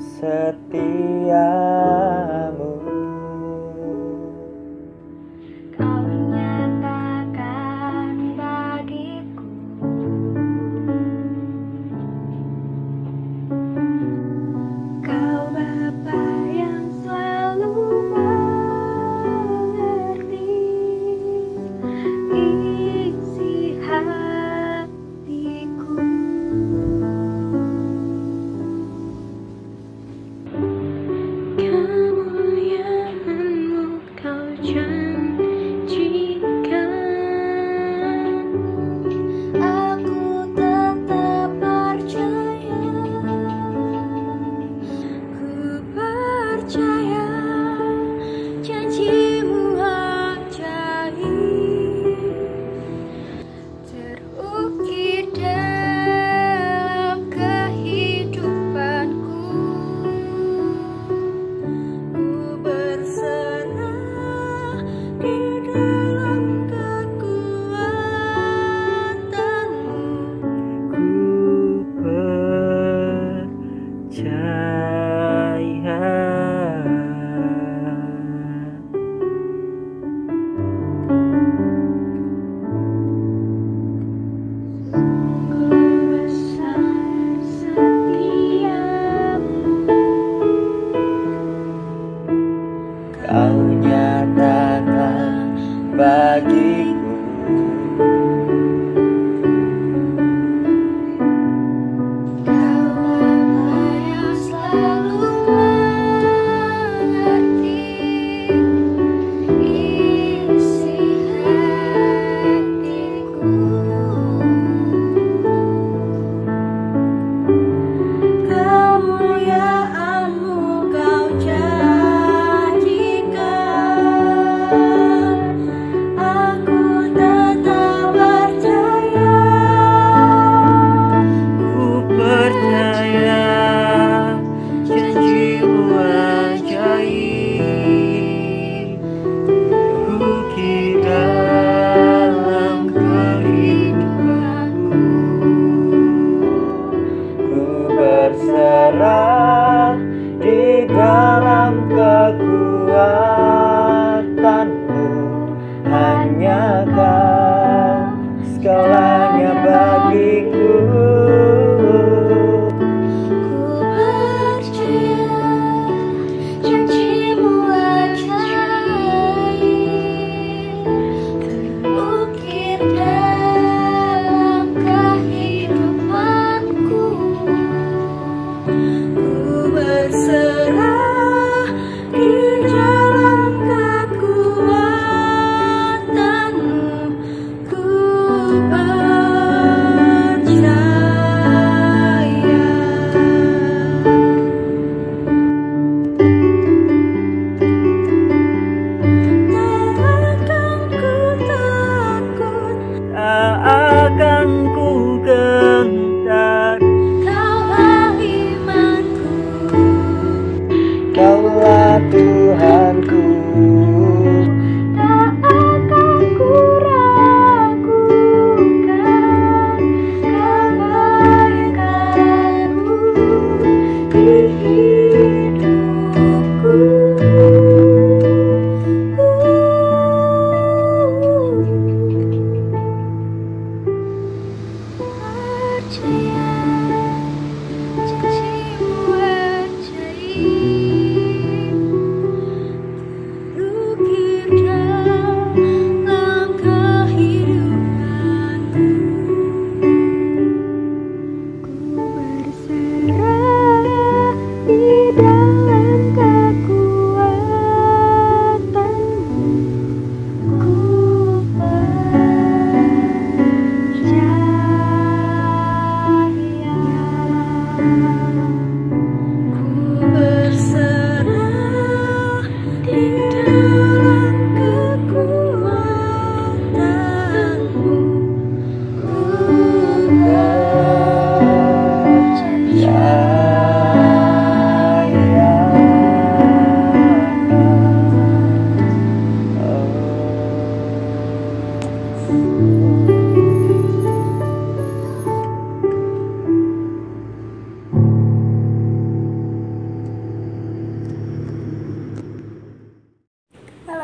setiamu. Kau nyatakan bagiku kau Bapa yang selalu mengerti isi hatiku. Kemuliaan-Mu kau janjikan, aku tetap percaya, ku percaya janji-Mu ajaib, terukir dalam kehidupanku. Ku berserah di dalam kekuatan-Mu. Ku percaya. Sungguh besar setiamu, Kau nyatakan bagiku kau Bapa yang selalu mengerti isi hatiku. Kemuliaan-Mu kau janjikan, aku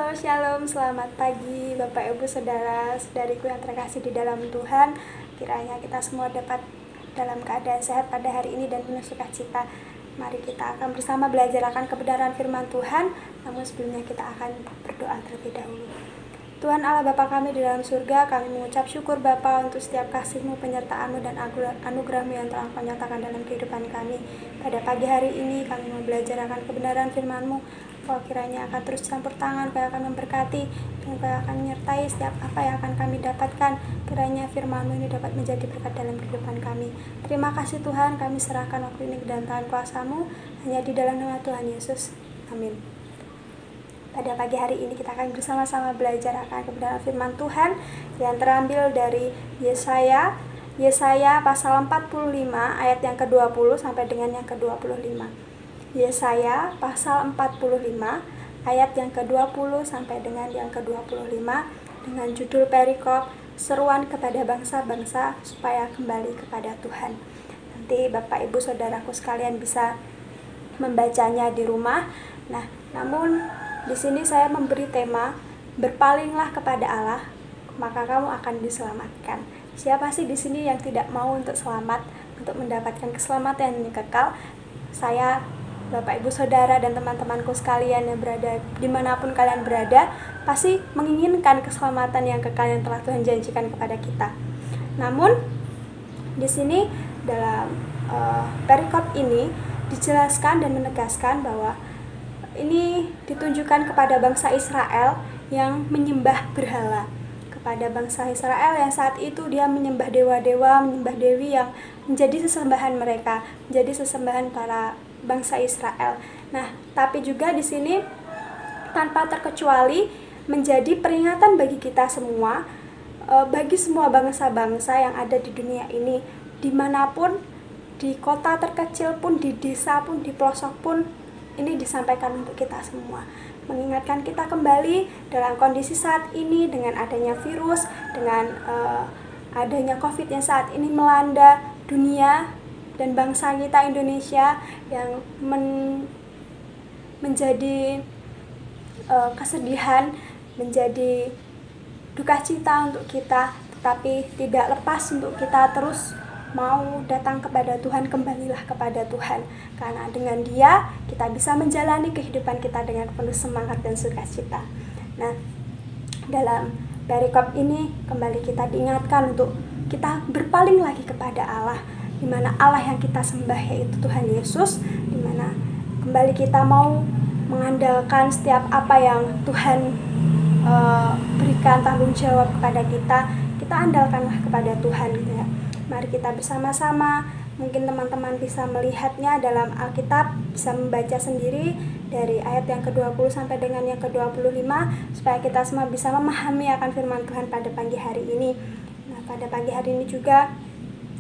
Halo, shalom, selamat pagi Bapak Ibu Saudara-saudariku yang terkasih di dalam Tuhan. Kiranya kita semua dapat dalam keadaan sehat pada hari ini dan penuh sukacita. Mari kita akan bersama belajar akan kebenaran firman Tuhan. Namun sebelumnya kita akan berdoa terlebih dahulu. Tuhan Allah Bapa kami di dalam surga, kami mengucap syukur Bapa untuk setiap kasih-Mu, penyertaan-Mu, dan anugerah-Mu yang telah Kau nyatakan dalam kehidupan kami. Pada pagi hari ini kami mau belajar akan kebenaran firman-Mu. Kau kiranya akan terus campur tangan, Kau akan memberkati, dan Kau akan menyertai setiap apa yang akan kami dapatkan. Kiranya firman-Mu ini dapat menjadi berkat dalam kehidupan kami. Terima kasih Tuhan, kami serahkan waktu ini ke dalam tangan kuasa-Mu, hanya di dalam nama Tuhan Yesus. Amin. Pada pagi hari ini kita akan bersama-sama belajar akan kebenaran firman Tuhan yang terambil dari Yesaya pasal 45 ayat yang ke-20 sampai dengan yang ke-25. Yesaya pasal 45 ayat yang ke-20 sampai dengan yang ke-25 dengan judul perikop seruan kepada bangsa-bangsa supaya kembali kepada Tuhan. Nanti Bapak Ibu Saudaraku sekalian bisa membacanya di rumah. Nah, namun di sini saya memberi tema berpalinglah kepada Allah, maka kamu akan diselamatkan. Siapa sih di sini yang tidak mau untuk selamat, untuk mendapatkan keselamatan yang kekal? Saya, Bapak Ibu Saudara dan teman-temanku sekalian yang berada dimanapun kalian berada, pasti menginginkan keselamatan yang kekal yang telah Tuhan janjikan kepada kita. Namun di sini dalam perikop ini dijelaskan dan menegaskan bahwa ini ditunjukkan kepada bangsa Israel yang menyembah berhala, kepada bangsa Israel yang saat itu dia menyembah dewa-dewa, menyembah dewi yang menjadi sesembahan mereka, menjadi sesembahan para bangsa Israel. Nah, tapi juga di sini tanpa terkecuali menjadi peringatan bagi kita semua, bagi semua bangsa-bangsa yang ada di dunia ini, dimanapun, di kota terkecil pun, di desa pun, di pelosok pun, ini disampaikan untuk kita semua, mengingatkan kita kembali dalam kondisi saat ini dengan adanya virus, dengan adanya COVID yang saat ini melanda dunia dan bangsa kita Indonesia yang menjadi kesedihan, menjadi duka cita untuk kita, tetapi tidak lepas untuk kita terus mau datang kepada Tuhan, kembalilah kepada Tuhan. Karena dengan Dia, kita bisa menjalani kehidupan kita dengan penuh semangat dan sukacita. Nah, dalam perikop ini kembali kita diingatkan untuk kita berpaling lagi kepada Allah, di mana Allah yang kita sembah yaitu Tuhan Yesus, di mana kembali kita mau mengandalkan setiap apa yang Tuhan berikan tanggung jawab kepada kita andalkanlah kepada Tuhan gitu ya. Mari kita bersama-sama, mungkin teman-teman bisa melihatnya dalam Alkitab, bisa membaca sendiri dari ayat yang ke-20 sampai dengan yang ke-25, supaya kita semua bisa memahami akan firman Tuhan pada pagi hari ini. Nah, pada pagi hari ini juga,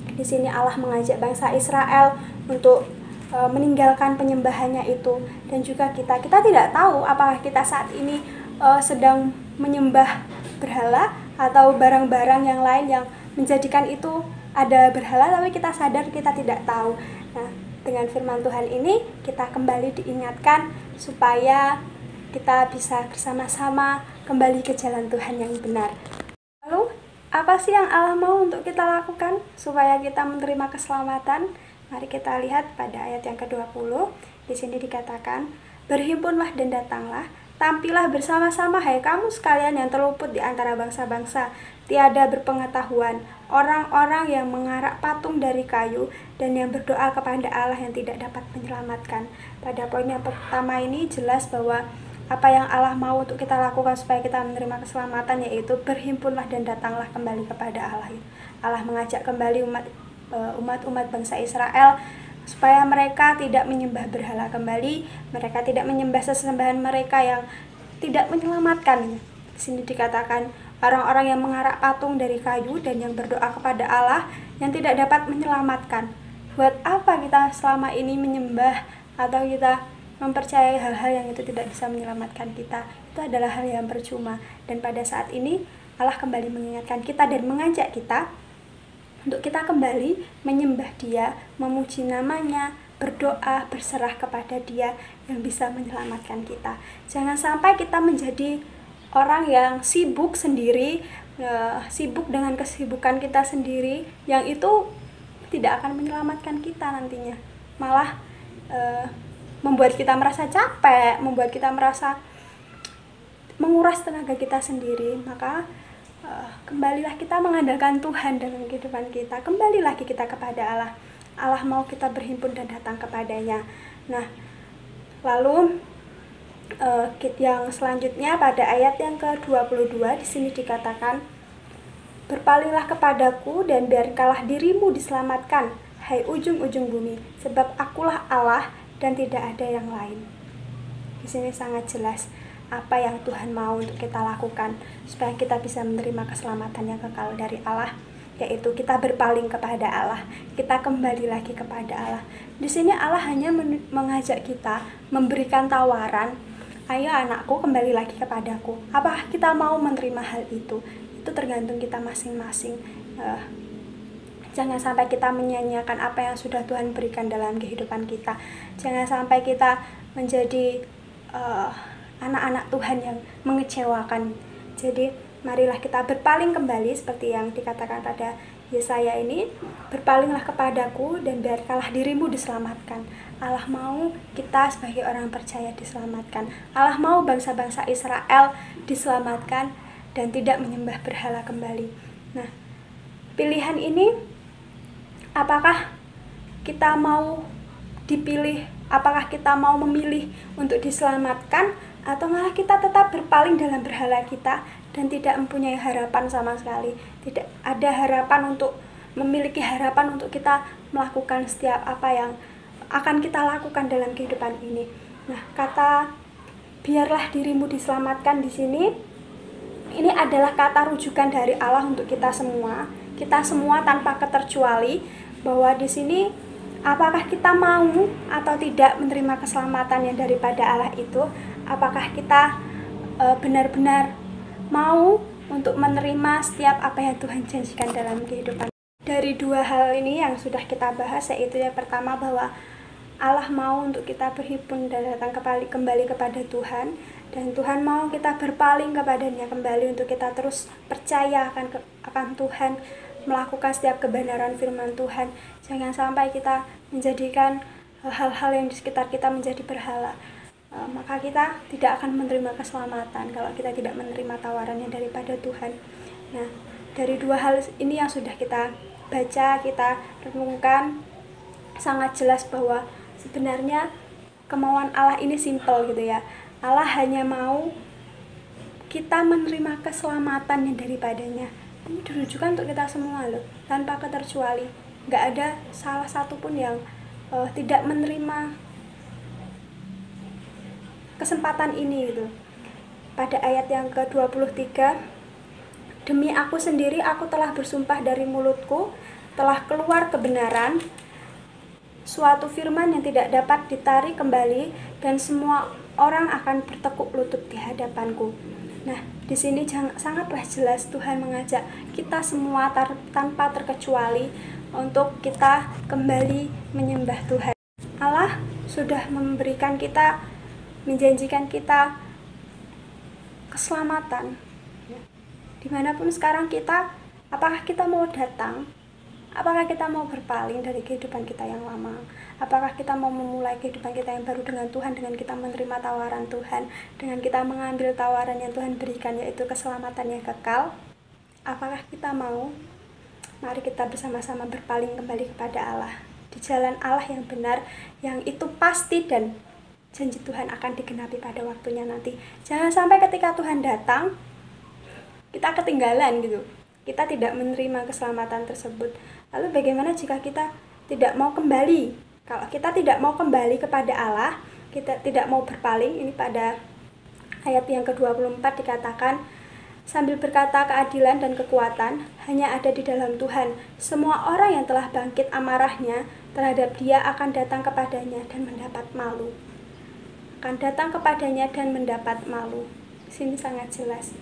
di sini Allah mengajak bangsa Israel untuk meninggalkan penyembahannya itu. Dan juga kita tidak tahu apakah kita saat ini sedang menyembah berhala atau barang-barang yang lain yang menjadikan itu ada berhala, tapi kita sadar kita tidak tahu. Nah, dengan firman Tuhan ini kita kembali diingatkan supaya kita bisa bersama-sama kembali ke jalan Tuhan yang benar. Lalu, apa sih yang Allah mau untuk kita lakukan supaya kita menerima keselamatan? Mari kita lihat pada ayat yang ke-20. Di sini dikatakan, berhimpunlah dan datanglah, tampillah bersama-sama hai kamu sekalian yang terluput di antara bangsa-bangsa, tiada berpengetahuan, orang-orang yang mengarak patung dari kayu dan yang berdoa kepada Allah yang tidak dapat menyelamatkan. Pada poin yang pertama ini jelas bahwa apa yang Allah mau untuk kita lakukan supaya kita menerima keselamatan yaitu berhimpunlah dan datanglah kembali kepada Allah. Allah mengajak kembali umat bangsa Israel supaya mereka tidak menyembah berhala kembali, mereka tidak menyembah sesembahan mereka yang tidak menyelamatkan. Di sini dikatakan orang-orang yang mengarak patung dari kayu dan yang berdoa kepada Allah yang tidak dapat menyelamatkan. Buat apa kita selama ini menyembah atau kita mempercayai hal-hal yang itu tidak bisa menyelamatkan kita? Itu adalah hal yang percuma. Dan pada saat ini Allah kembali mengingatkan kita dan mengajak kita untuk kita kembali menyembah Dia, memuji namanya, berdoa, berserah kepada Dia yang bisa menyelamatkan kita. Jangan sampai kita menjadi orang yang sibuk sendiri, sibuk dengan kesibukan kita sendiri, yang itu tidak akan menyelamatkan kita nantinya, malah membuat kita merasa capek, membuat kita merasa menguras tenaga kita sendiri. Maka kembalilah kita mengandalkan Tuhan dalam kehidupan kita, kembali lagi kita kepada Allah. Allah mau kita berhimpun dan datang kepadanya. Nah, lalu yang selanjutnya pada ayat yang ke-22 di sini dikatakan, "Berpalinglah kepadaku dan biarkanlah dirimu diselamatkan, hai ujung-ujung bumi, sebab akulah Allah dan tidak ada yang lain." Di sini sangat jelas apa yang Tuhan mau untuk kita lakukan supaya kita bisa menerima keselamatan yang kekal dari Allah, yaitu kita berpaling kepada Allah, kita kembali lagi kepada Allah. Di sini Allah hanya mengajak kita, memberikan tawaran, "Ayo anakku, kembali lagi kepadaku." Apakah kita mau menerima hal itu? Itu tergantung kita masing-masing. Jangan sampai kita menyia-nyiakan apa yang sudah Tuhan berikan dalam kehidupan kita. Jangan sampai kita menjadi anak-anak Tuhan yang mengecewakan. Jadi marilah kita berpaling kembali seperti yang dikatakan pada Yesaya ini, "Berpalinglah kepadaku dan biarkanlah dirimu diselamatkan." Allah mau kita sebagai orang percaya diselamatkan. Allah mau bangsa-bangsa Israel diselamatkan dan tidak menyembah berhala kembali. Nah, pilihan ini, apakah kita mau dipilih, apakah kita mau memilih untuk diselamatkan, atau malah kita tetap berpaling dalam berhala kita dan tidak mempunyai harapan sama sekali, tidak ada harapan untuk memiliki harapan untuk kita melakukan setiap apa yang akan kita lakukan dalam kehidupan ini. Nah, kata "biarlah dirimu diselamatkan" di sini, ini adalah kata rujukan dari Allah untuk kita semua tanpa keterkecuali, bahwa di sini apakah kita mau atau tidak menerima keselamatan yang daripada Allah itu, apakah kita benar-benar mau untuk menerima setiap apa yang Tuhan janjikan dalam kehidupan. Dari dua hal ini yang sudah kita bahas, yaitu yang pertama bahwa Allah mau untuk kita berhimpun dan datang kembali kepada Tuhan, dan Tuhan mau kita berpaling kepadanya kembali untuk kita terus percaya akan Tuhan, melakukan setiap kebenaran firman Tuhan. Jangan sampai kita menjadikan hal-hal yang di sekitar kita menjadi berhala. Maka kita tidak akan menerima keselamatan kalau kita tidak menerima tawaran yang daripada Tuhan. Nah, dari dua hal ini yang sudah kita baca, kita renungkan, sangat jelas bahwa sebenarnya kemauan Allah ini simpel gitu ya. Allah hanya mau kita menerima keselamatan yang daripadanya. Ini ditujukan untuk kita semua loh, tanpa keterkecuali. Nggak ada salah satu pun yang tidak menerima kesempatan ini gitu. Pada ayat yang ke-23, "Demi aku sendiri aku telah bersumpah dari mulutku, telah keluar kebenaran, suatu firman yang tidak dapat ditarik kembali, dan semua orang akan bertekuk lutut di hadapanku." Nah, di sini sangatlah jelas Tuhan mengajak kita semua tanpa terkecuali untuk kita kembali menyembah Tuhan. Allah sudah memberikan kita, menjanjikan kita keselamatan. Dimanapun sekarang kita, apakah kita mau datang? Apakah kita mau berpaling dari kehidupan kita yang lama? Apakah kita mau memulai kehidupan kita yang baru dengan Tuhan, dengan kita menerima tawaran Tuhan, dengan kita mengambil tawaran yang Tuhan berikan, yaitu keselamatan yang kekal? Apakah kita mau? Mari kita bersama-sama berpaling kembali kepada Allah, di jalan Allah yang benar, yang itu pasti dan janji Tuhan akan digenapi pada waktunya nanti. Jangan sampai ketika Tuhan datang, kita ketinggalan gitu. Kita tidak menerima keselamatan tersebut. Lalu bagaimana jika kita tidak mau kembali? Kalau kita tidak mau kembali kepada Allah, kita tidak mau berpaling, ini pada ayat yang ke-24 dikatakan, "Sambil berkata keadilan dan kekuatan hanya ada di dalam Tuhan. Semua orang yang telah bangkit amarahnya terhadap Dia akan datang kepadanya dan mendapat malu." Akan datang kepadanya dan mendapat malu. Di sini sangat jelas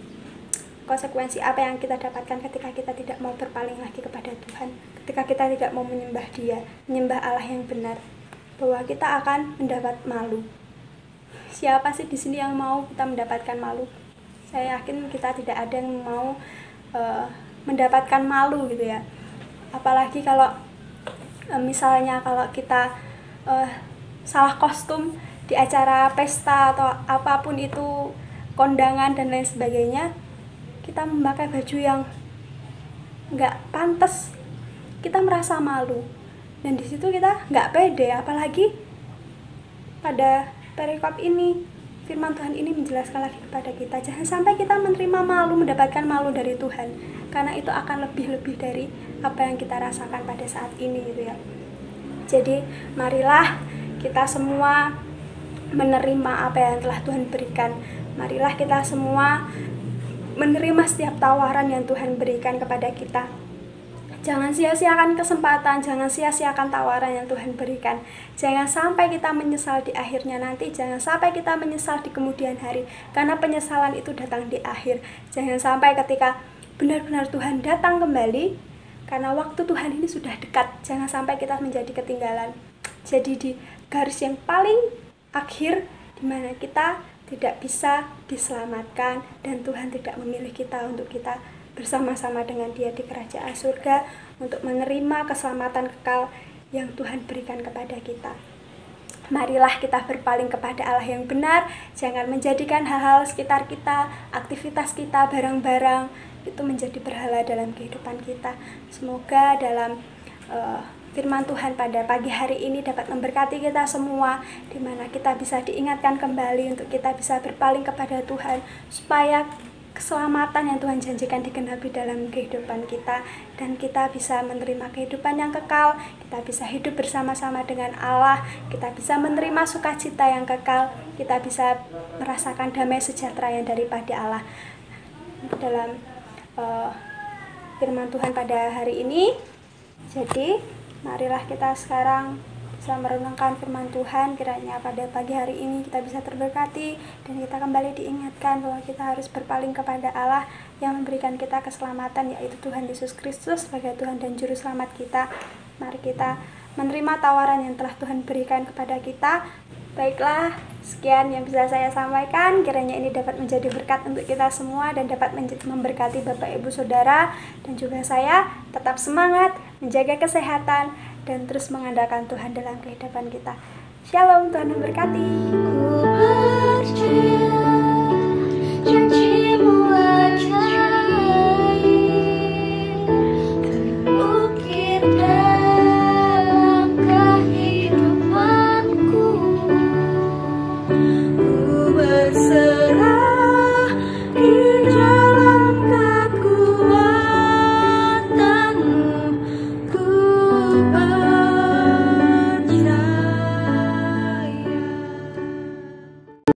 konsekuensi apa yang kita dapatkan ketika kita tidak mau berpaling lagi kepada Tuhan, ketika kita tidak mau menyembah Dia, menyembah Allah yang benar, bahwa kita akan mendapat malu. Siapa sih di sini yang mau kita mendapatkan malu? Saya yakin kita tidak ada yang mau mendapatkan malu gitu ya. Apalagi kalau misalnya kalau kita salah kostum di acara pesta atau apapun itu, kondangan dan lain sebagainya, kita memakai baju yang nggak pantas, kita merasa malu, dan di situ kita nggak pede. Apalagi pada perikop ini, firman Tuhan ini menjelaskan lagi kepada kita, jangan sampai kita menerima malu, mendapatkan malu dari Tuhan, karena itu akan lebih-lebih dari apa yang kita rasakan pada saat ini gitu ya. Jadi marilah kita semua menerima apa yang telah Tuhan berikan. Marilah kita semua menerima setiap tawaran yang Tuhan berikan kepada kita. Jangan sia-siakan kesempatan, jangan sia-siakan tawaran yang Tuhan berikan. Jangan sampai kita menyesal di akhirnya nanti, jangan sampai kita menyesal di kemudian hari, karena penyesalan itu datang di akhir. Jangan sampai ketika benar-benar Tuhan datang kembali, karena waktu Tuhan ini sudah dekat, jangan sampai kita menjadi ketinggalan. Jadi di garis yang paling akhir, di mana kita tidak bisa diselamatkan dan Tuhan tidak memilih kita untuk kita bersama-sama dengan Dia di kerajaan surga untuk menerima keselamatan kekal yang Tuhan berikan kepada kita. Marilah kita berpaling kepada Allah yang benar, jangan menjadikan hal-hal sekitar kita, aktivitas kita, barang-barang itu menjadi berhala dalam kehidupan kita. Semoga dalam firman Tuhan pada pagi hari ini dapat memberkati kita semua, di mana kita bisa diingatkan kembali untuk kita bisa berpaling kepada Tuhan, supaya keselamatan yang Tuhan janjikan digenapi dalam kehidupan kita, dan kita bisa menerima kehidupan yang kekal, kita bisa hidup bersama-sama dengan Allah, kita bisa menerima sukacita yang kekal, kita bisa merasakan damai sejahtera yang daripada Allah. Dalam firman Tuhan pada hari ini, jadi marilah kita sekarang bisa merenungkan firman Tuhan, kiranya pada pagi hari ini kita bisa terberkati dan kita kembali diingatkan bahwa kita harus berpaling kepada Allah yang memberikan kita keselamatan, yaitu Tuhan Yesus Kristus sebagai Tuhan dan Juru Selamat kita. Mari kita menerima tawaran yang telah Tuhan berikan kepada kita. Baiklah, sekian yang bisa saya sampaikan, kiranya ini dapat menjadi berkat untuk kita semua dan dapat memberkati Bapak Ibu Saudara dan juga saya. Tetap semangat, menjaga kesehatan, dan terus mengandalkan Tuhan dalam kehidupan kita. Shalom, Tuhan memberkati. Ku percaya